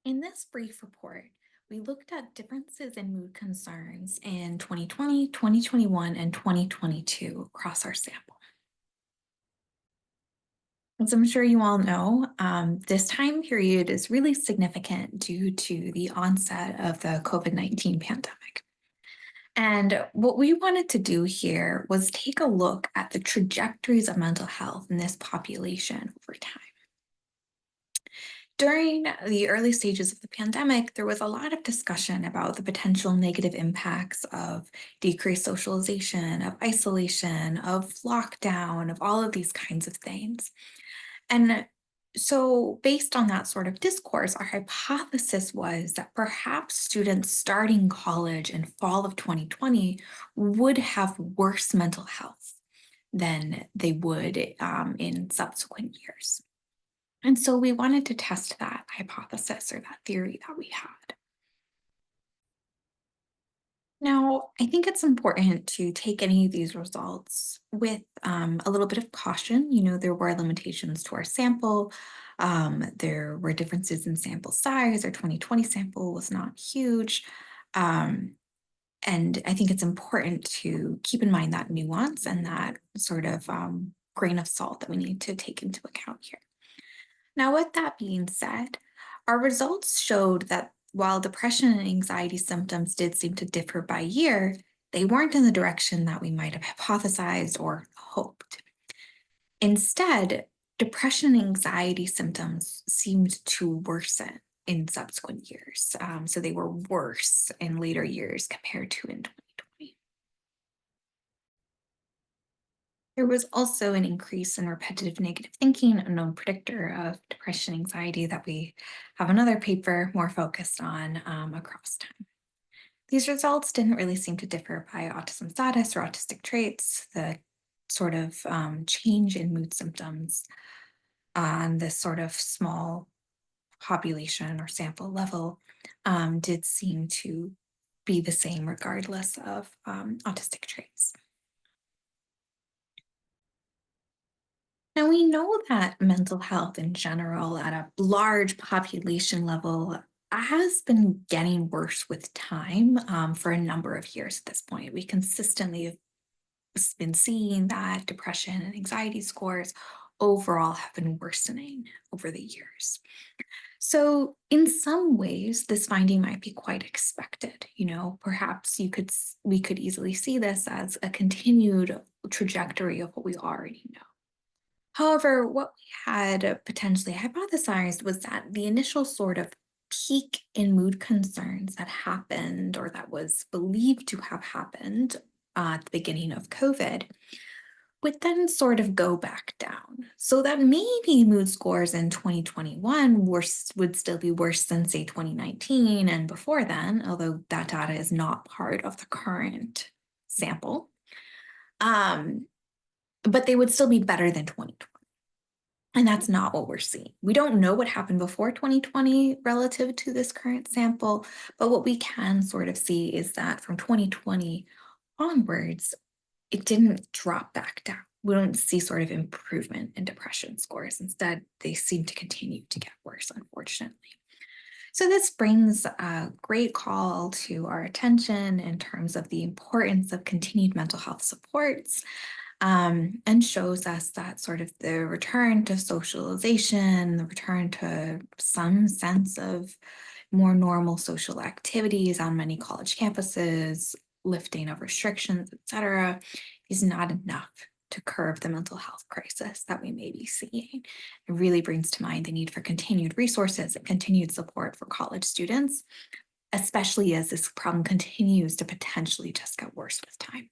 In this brief report, we looked at differences in mood concerns in 2020, 2021, and 2022 across our sample. As I'm sure you all know, this time period is really significant due to the onset of the COVID-19 pandemic. And what we wanted to do here was take a look at the trajectories of mental health in this population over time. During the early stages of the pandemic, there was a lot of discussion about the potential negative impacts of decreased socialization, of isolation, of lockdown, of all of these kinds of things. And so, based on that sort of discourse, our hypothesis was that perhaps students starting college in fall of 2020 would have worse mental health than they would in subsequent years. And so we wanted to test that hypothesis or that theory that we had. Now, I think it's important to take any of these results with a little bit of caution. There were limitations to our sample. There were differences in sample size. Our 2020 sample was not huge. Um, and I think it's important to keep in mind that nuance and that sort of grain of salt that we need to take into account here. Now, with that being said, our results showed that while depression and anxiety symptoms did seem to differ by year, they weren't in the direction that we might have hypothesized or hoped. Instead, depression and anxiety symptoms seemed to worsen in subsequent years. So they were worse in later years compared to in 2020. There was also an increase in repetitive negative thinking, a known predictor of depression and anxiety that we have another paper more focused on across time. These results didn't really seem to differ by autism status or autistic traits. The sort of change in mood symptoms on this sort of small population or sample level did seem to be the same regardless of autistic traits. Now, we know that mental health in general at a large population level has been getting worse with time for a number of years at this point. We consistently have been seeing that depression and anxiety scores overall have been worsening over the years. So, in some ways, this finding might be quite expected. Perhaps we could easily see this as a continued trajectory of what we already know. However, what we had potentially hypothesized was that the initial sort of peak in mood concerns that happened or that was believed to have happened at the beginning of COVID would then sort of go back down. So that maybe mood scores in 2021 would still be worse than, say, 2019 and before then, although that data is not part of the current sample. But they would still be better than 2020. And that's not what we're seeing. We don't know what happened before 2020 relative to this current sample, but what we can sort of see is that from 2020 onwards, it didn't drop back down. We don't see sort of improvement in depression scores. Instead, they seem to continue to get worse, unfortunately. So this brings a great call to our attention in terms of the importance of continued mental health supports, and shows us that sort of the return to socialization, the return to some sense of more normal social activities on many college campuses, lifting of restrictions, etc., is not enough to curb the mental health crisis that we may be seeing. It really brings to mind the need for continued resources and continued support for college students, especially as this problem continues to potentially just get worse with time.